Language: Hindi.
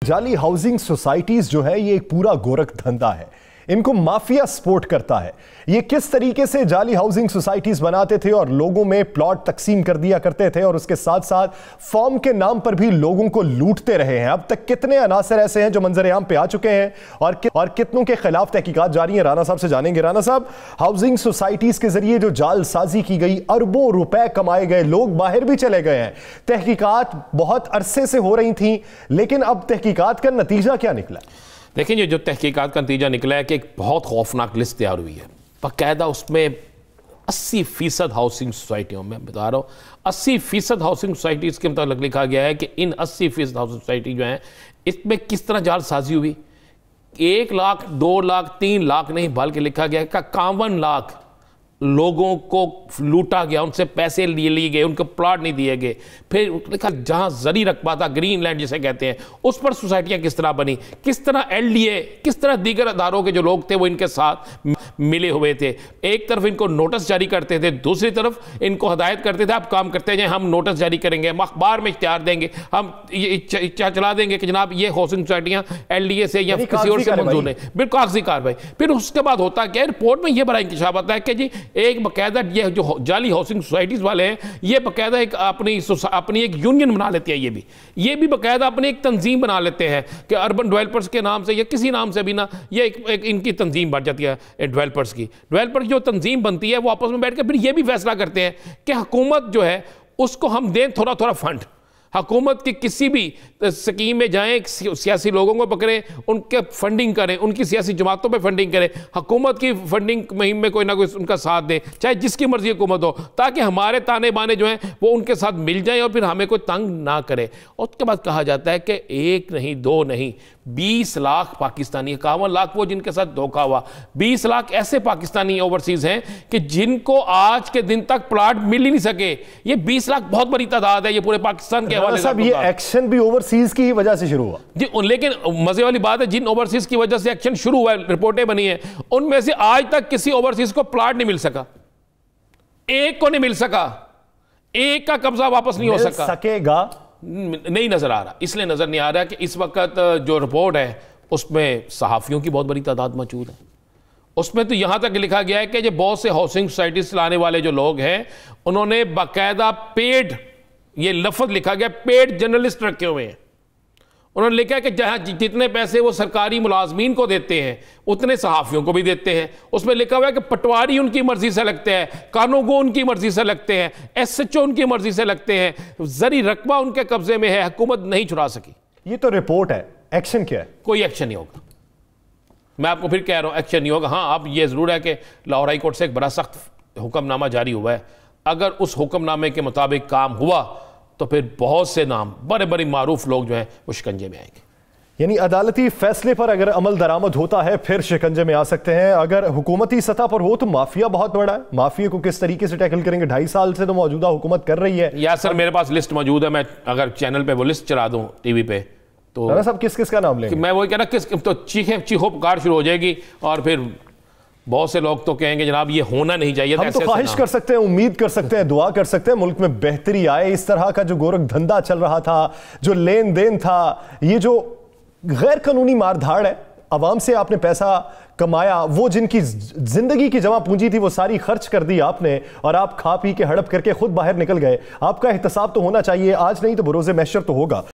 जाली हाउसिंग सोसाइटीज जो है ये एक पूरा गोरख धंधा है। इनको माफिया सपोर्ट करता है। ये किस तरीके से जाली हाउसिंग सोसाइटीज बनाते थे और लोगों में प्लॉट तकसीम कर दिया करते थे और उसके साथ साथ फॉर्म के नाम पर भी लोगों को लूटते रहे हैं। अब तक कितने अनासर ऐसे हैं जो मंजर-ए-आम पे आ चुके हैं और कितनों के खिलाफ तहकीकात जारी है, राना साहब से जानेंगे। राना साहब, हाउसिंग सोसाइटीज के जरिए जो जालसाजी की गई, अरबों रुपए कमाए गए, लोग बाहर भी चले गए हैं। तहकीकात बहुत अरसे से हो रही थी, लेकिन अब तहकीकात का नतीजा क्या निकला? देखिए, जो तहकीकात का नतीजा निकला है कि एक बहुत खौफनाक लिस्ट तैयार हुई है। बाकायदा उसमें 80% हाउसिंग सोसाइटियों में बता रहा हूँ, 80% हाउसिंग सोसाइटीज़ के मुताबिक लिखा गया है कि इन 80% हाउसिंग सोसाइटी जो हैं इसमें किस तरह जालसाजी हुई। 1 लाख, 2 लाख, 3 लाख नहीं, बल्कि लिखा गया है कि 51 लाख लोगों को लूटा गया, उनसे पैसे लिए गए, उनको प्लॉट नहीं दिए गए। फिर लिखा जहां जरी रकबा था, ग्रीन लैंड जिसे कहते हैं, उस पर सोसाइटियां किस तरह बनी, किस तरह एलडीए, किस तरह दीगर अदारों के जो लोग थे वो इनके साथ मिले हुए थे। एक तरफ इनको नोटिस जारी करते थे, दूसरी तरफ इनको हदायत करते थे आप काम करते जाएं, हम नोटिस जारी करेंगे, हम अखबार में इश्तिहार देंगे, हम चला देंगे कि जनाब ये हाउसिंग सोसाइटियां एलडीए से या किसी और से मंजूर नहीं, बिल्कुल कागजी कार्रवाई। फिर उसके बाद होता क्या, रिपोर्ट में यह बड़ा इंकशाफ आता है कि जी एक बाकायदा ये जो जाली हाउसिंग सोसाइटीज वाले हैं ये बाकायदा एक अपनी एक यूनियन बना लेते हैं। ये भी बाकायदा अपनी एक तंजीम बना लेते हैं कि अर्बन डेवलपर्स के नाम से या किसी नाम से भी ना, ये एक इनकी तंजीम बन जाती है। डेवलपर्स की जो तंजीम बनती है वो आपस में बैठ के फिर ये भी फैसला करते हैं कि हुकूमत जो है उसको हम दें थोड़ा थोड़ा फंड। हुकूमत की किसी भी स्कीम में जाएं, सियासी लोगों को पकड़ें, उनके फंडिंग करें, उनकी सियासी जमातों पे फंडिंग करें, हुकूमत की फंडिंग मुहिम में कोई ना कोई उनका साथ दें, चाहे जिसकी मर्जी हुकूमत हो, ताकि हमारे ताने बाने जो हैं वो उनके साथ मिल जाएं और फिर हमें कोई तंग ना करे। उसके बाद कहा जाता है कि 1 नहीं 2 नहीं 20 लाख पाकिस्तानी, 51 लाख वो जिनके साथ धोखा हुआ, 20 लाख ऐसे पाकिस्तानी ओवरसीज हैं कि जिनको आज के दिन तक प्लॉट मिल ही नहीं सके। ये 20 लाख बहुत बड़ी तादाद है, ये पूरे पाकिस्तान के हवाले से। ये एक्शन भी ओवरसीज की ही वजह से शुरू हुआ जी, लेकिन मजे वाली बात है जिन ओवरसीज की वजह से एक्शन शुरू हुआ, रिपोर्टें बनी है, उनमें से आज तक किसी ओवरसीज को प्लॉट नहीं मिल सका, एक को नहीं मिल सका, एक का कब्जा वापस नहीं हो सकेगा नहीं नजर आ रहा। इसलिए नजर नहीं आ रहा कि इस वक्त जो रिपोर्ट है उसमें सहाफियों की बहुत बड़ी तादाद मौजूद है। उसमें तो यहां तक लिखा गया है कि जो बहुत से हाउसिंग सोसाइटीज चलाने वाले जो लोग हैं उन्होंने बाकायदा पेड, ये लफ्ज लिखा गया, पेड जर्नलिस्ट रखे हुए हैं। उन्होंने लिखा है कि जहां जितने पैसे वो सरकारी मुलाजमीन को देते हैं उतने सहाफियों को भी देते हैं। उसमें लिखा हुआ है कि पटवारी उनकी मर्जी से लगते हैं, कानूनगो उनकी मर्जी से लगते हैं, एसएचओ उनकी मर्जी से लगते हैं, जरी रकबा उनके कब्जे में है, हुकूमत नहीं छुड़ा सकी। ये तो रिपोर्ट है, एक्शन क्या है? कोई एक्शन नहीं होगा। मैं आपको फिर कह रहा हूं, एक्शन नहीं होगा। हाँ, अब ये जरूर है कि लाहौर हाई कोर्ट से एक बड़ा सख्त हुक्मनामा जारी हुआ है। अगर उस हुक्मनामे के मुताबिक काम हुआ तो फिर बहुत से नाम, बड़े बड़े मारूफ लोग जो हैं वो शिकंजे में आएंगे। यानी अदालती फैसले पर अगर अमल दरामद होता है फिर शिकंजे में आ सकते हैं। अगर हुकूमती सतह पर हो तो माफिया बहुत बड़ा है। माफिया को किस तरीके से टैकल करेंगे? 2.5 साल से तो मौजूदा हुकूमत कर रही है। यार सर, मेरे पास लिस्ट मौजूद है, मैं अगर चैनल पे वो लिस्ट चला दूं टीवी पे तो सब किस किस का नाम लेंगे? मैं वही कह रहा, तो चीखो पुकार शुरू हो जाएगी और फिर बहुत से लोग तो कहेंगे जनाब ये होना नहीं चाहिए। हम तो ख्वाहिश कर सकते हैं, उम्मीद कर सकते हैं, दुआ कर सकते हैं मुल्क में बेहतरी आए। इस तरह का जो गोरख धंधा चल रहा था, जो लेन देन था, ये जो गैर कानूनी मारधाड़ है, अवाम से आपने पैसा कमाया, वो जिनकी जिंदगी की जमा पूंजी थी वो सारी खर्च कर दी आपने और आप खा पी के हड़प करके खुद बाहर निकल गए। आपका एहतसाब तो होना चाहिए, आज नहीं तो बरोज़े महशर तो होगा।